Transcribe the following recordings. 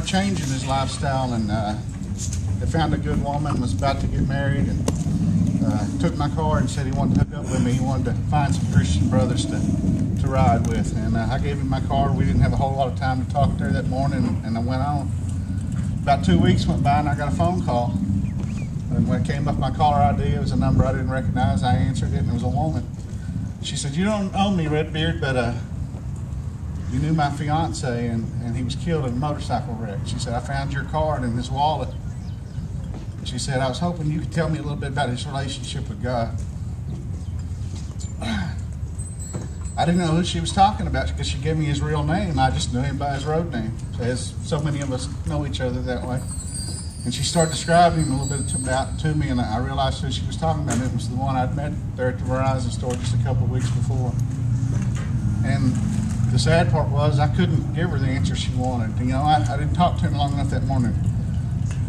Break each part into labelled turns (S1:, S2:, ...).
S1: changing his lifestyle, and they found a good woman, was about to get married, and took my car and said he wanted to hook up with me. He wanted to find some Christian brothers to ride with, and I gave him my car. We didn't have a whole lot of time to talk there that morning, and I went on. About 2 weeks went by, and I got a phone call. And when it came up my caller ID, it was a number I didn't recognize. I answered it, and it was a woman. She said, "You don't own me, Red Beard, but you knew my fiance, and he was killed in a motorcycle wreck." She said, "I found your card in his wallet." She said, "I was hoping you could tell me a little bit about his relationship with God." I didn't know who she was talking about because she gave me his real name. I just knew him by his road name, as so many of us know each other that way. And she started describing him a little bit to me, and I realized who she was talking about. It was the one I'd met there at the Verizon store just a couple of weeks before. And the sad part was I couldn't give her the answer she wanted. You know, I didn't talk to him long enough that morning.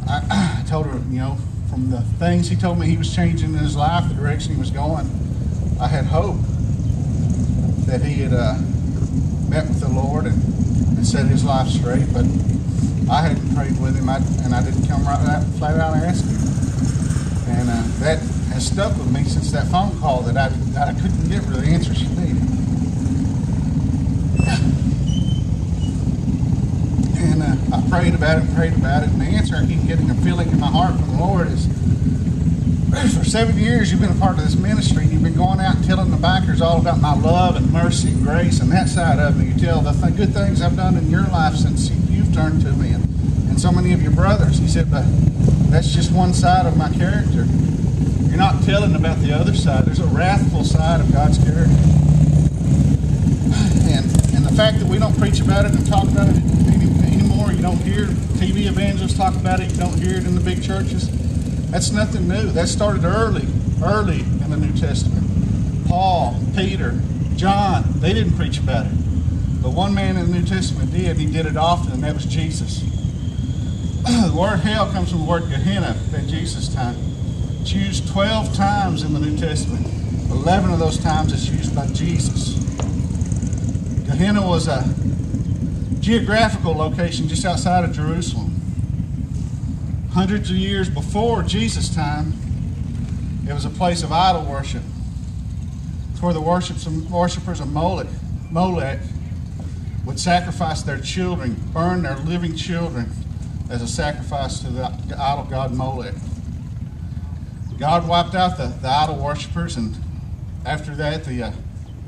S1: I told her, you know, from the things he told me he was changing in his life, the direction he was going, I had hope that he had met with the Lord and set his life straight, but I hadn't prayed with him, and I didn't come right out, flat out ask him. And that has stuck with me since that phone call, that I couldn't give her the answer she needed. And I prayed about it, and the answer I keep getting, a feeling in my heart from the Lord is, for 7 years you've been a part of this ministry, and you've been going out and telling the bikers all about my love and mercy and grace and that side of me. You tell the good things I've done in your life since you've turned to me, and so many of your brothers. He said, but that's just one side of my character. You're not telling about the other side. There's a wrathful side of God's character. And the fact that we don't preach about it and talk about it anymore, you don't hear TV evangelists talk about it, you don't hear it in the big churches, that's nothing new. That started early in the New Testament. Paul, Peter, John, they didn't preach about it. But one man in the New Testament did, and he did it often, and that was Jesus. The word hell comes from the word Gehenna at Jesus' time. It's used 12 times in the New Testament. 11 of those times it's used by Jesus. Gehenna was a geographical location just outside of Jerusalem. Hundreds of years before Jesus' time, it was a place of idol worship. It's where the worshipers of Molech would sacrifice their children, burn their living children as a sacrifice to the idol god Molech. God wiped out the idol worshippers, and after that the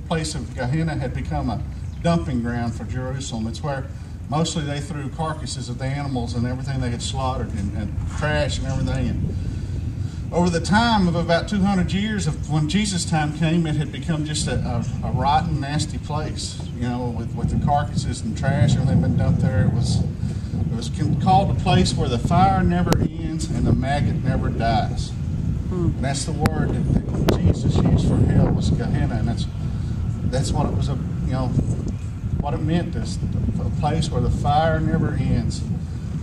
S1: place of Gehenna had become a dumping ground for Jerusalem. It's where mostly they threw carcasses of the animals and everything they had slaughtered, and trash and everything. And over the time of about 200 years of when Jesus' time came, it had become just a rotten, nasty place. You know, with the carcasses and trash, everything been dumped there. It was called a place where the fire never ends and the maggot never dies. And that's the word that Jesus used for hell, was Gehenna, and that's what it was. What it meant is a place where the fire never ends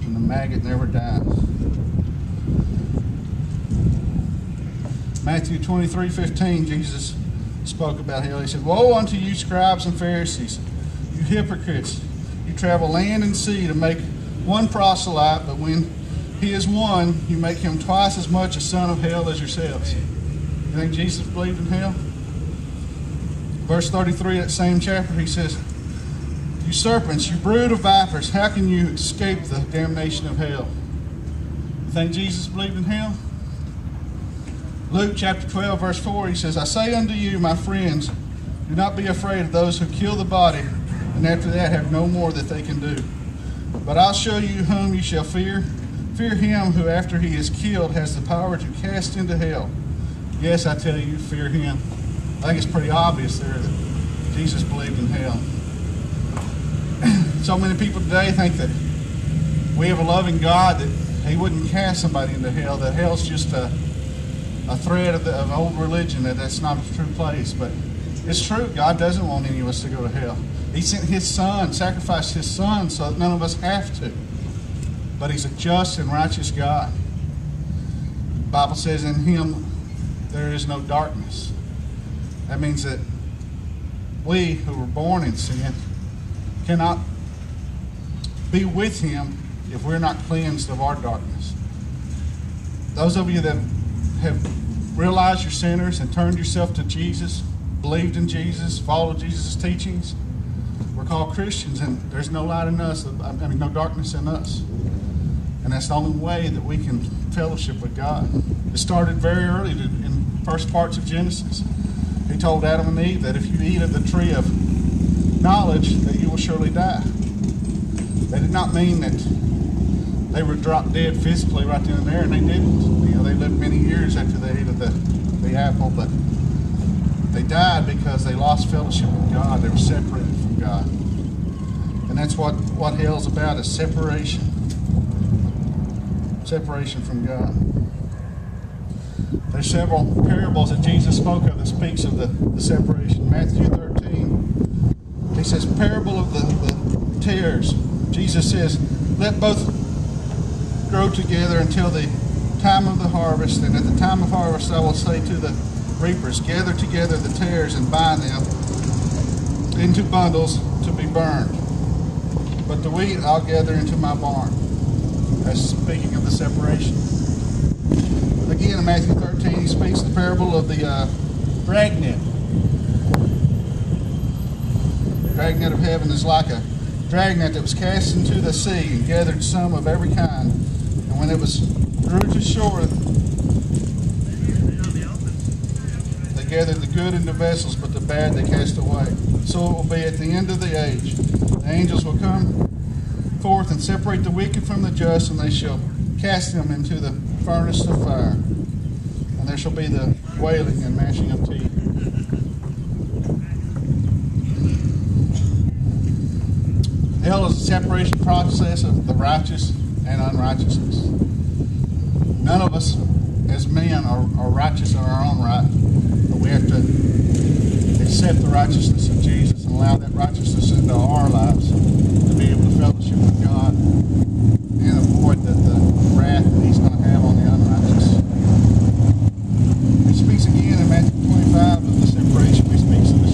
S1: and the maggot never dies. Matthew 23:15, Jesus spoke about hell. He said, "Woe unto you, scribes and Pharisees, you hypocrites! You travel land and sea to make one proselyte, but when he is one, you make him twice as much a son of hell as yourselves." You think Jesus believed in hell? Verse 33 of that same chapter, he says, "You serpents, you brood of vipers, how can you escape the damnation of hell?" You think Jesus believed in hell? Luke chapter 12, verse 4, he says, "I say unto you, my friends, do not be afraid of those who kill the body, and after that have no more that they can do. But I'll show you whom you shall fear. Fear him who after he is killed has the power to cast into hell. Yes, I tell you, fear him." I think it's pretty obvious there that Jesus believed in hell. So many people today think that we have a loving God, that he wouldn't cast somebody into hell, that hell's just a thread of old religion, that's not a true place. But it's true. God doesn't want any of us to go to hell. He sent his son, sacrificed his son so that none of us have to. But he's a just and righteous God. The Bible says in him there is no darkness. That means that we who were born in sin cannot be with him if we're not cleansed of our darkness. Those of you that have realized you're sinners and turned yourself to Jesus, believed in Jesus, followed Jesus' teachings, we're called Christians, and there's no light in us, no darkness in us. And that's the only way that we can fellowship with God. It started very early in first parts of Genesis. He told Adam and Eve that if you eat of the tree of knowledge, that you will surely die. That did not mean that they were dropped dead physically right then and there, and they didn't. They lived many years after they ate of the apple, but they died because they lost fellowship with God. They were separated from God. And that's what hell's about, is separation. Separation from God. There's several parables that Jesus spoke of that speaks of the separation. Matthew 13, he says, parable of the tares. Jesus says, let both grow together until the time of the harvest, and at the time of harvest I will say to the reapers, gather together the tares and bind them into bundles to be burned, but the wheat I'll gather into my barn. That's speaking of the separation. Again, in Matthew 13, he speaks the parable of the dragnet. The dragnet of heaven is like a dragnet that was cast into the sea and gathered some of every kind. And when it was drew to shore, they gathered the good into vessels, but the bad they cast away. So it will be at the end of the age. The angels will come forth and separate the wicked from the just, and they shall cast them into the furnace of fire. And there shall be the wailing and gnashing of teeth. Hell is a separation process of the righteous and unrighteousness. None of us as men are righteous in our own right, but we have to accept the righteousness of Jesus and allow that righteousness into our lives to be able to fellowship with God and avoid the wrath that He's going to have on the unrighteous. It speaks again in Matthew 25 of the separation. He speaks of the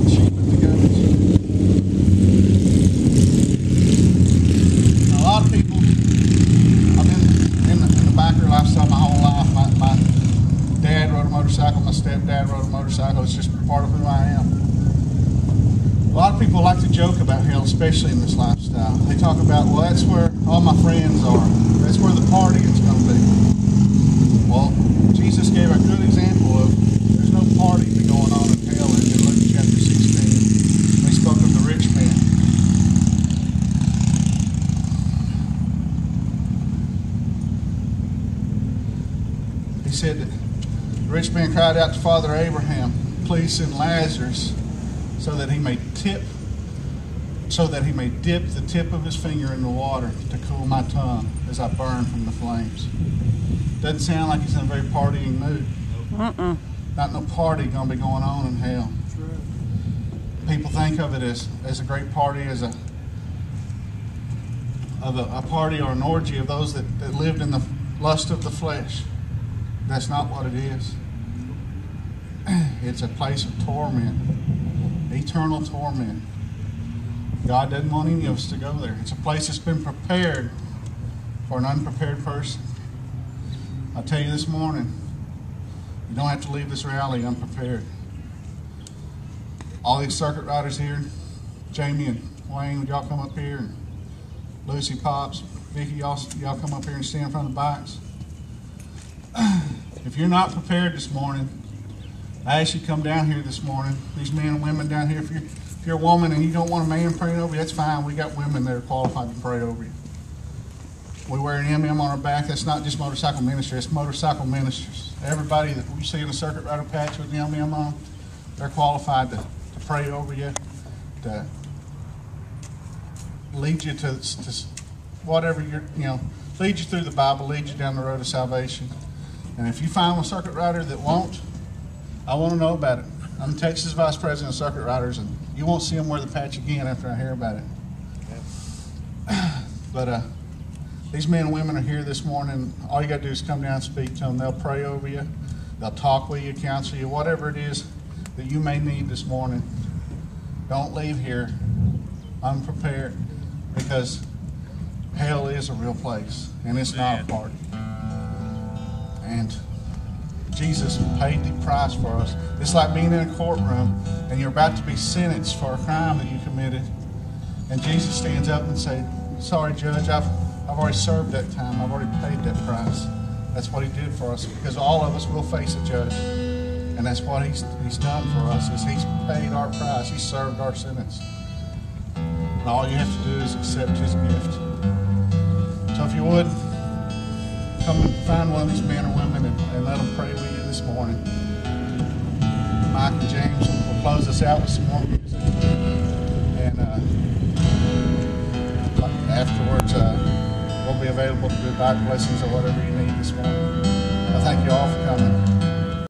S1: sheep and the goats. Now, a lot of people, I've been in the biker lifestyle my whole life. My dad rode a motorcycle, my stepdad rode a motorcycle. It's just part of who I am. A lot of people like to joke about hell, especially in this lifestyle. They talk about, well, that's where all my friends are. That's where the party is going to be. Well, Jesus gave a good example of there's no party going on in hell in Luke chapter 16. They spoke of the rich man. He said that the rich man cried out to Father Abraham, please send Lazarus so that he may dip the tip of his finger in the water to cool my tongue as I burn from the flames. Doesn't sound like he's in a very partying mood. Not no party going to be going on in hell. People think of it as a great party, as a party or an orgy of those that lived in the lust of the flesh. That's not what it is. It's a place of torment, eternal torment. God doesn't want any of us to go there. It's a place that's been prepared for an unprepared person. I'll tell you this morning, you don't have to leave this rally unprepared. All these circuit riders here, Jamie and Wayne, would y'all come up here? And Lucy, Pops, Vicky, y'all come up here and stand in front of the bikes. If you're not prepared this morning, I ask you to come down here this morning. These men and women down here, if you're a woman and you don't want a man praying over you, that's fine. We got women that are qualified to pray over you. We wear an MM on our back. That's not just motorcycle ministry. It's motorcycle ministers. Everybody that we see in a circuit rider patch with the MM on, they're qualified to pray over you, to lead you to whatever lead you through the Bible, lead you down the road of salvation. And if you find a circuit rider that won't, I want to know about it. I'm Texas Vice President of Circuit Riders, and you won't see them wear the patch again after I hear about it. But these men and women are here this morning. All you got to do is come down and speak to them. They'll pray over you. They'll talk with you, counsel you, whatever it is that you may need this morning. Don't leave here unprepared, because hell is a real place, and it's not a party. And Jesus paid the price for us. It's like being in a courtroom and you're about to be sentenced for a crime that you committed, and Jesus stands up and says, "Sorry, Judge, I've already served that time. I've already paid that price." That's what he did for us, because all of us will face a judge, and that's what he's done for us. Is he's paid our price. He served our sentence, and all you have to do is accept his gift. So if you would, come and find one of these men or women and let them pray with you this morning. Mike and James will close us out with some more music, and afterwards we'll be available to do Bible lessons or whatever you need this morning. I thank you all for coming.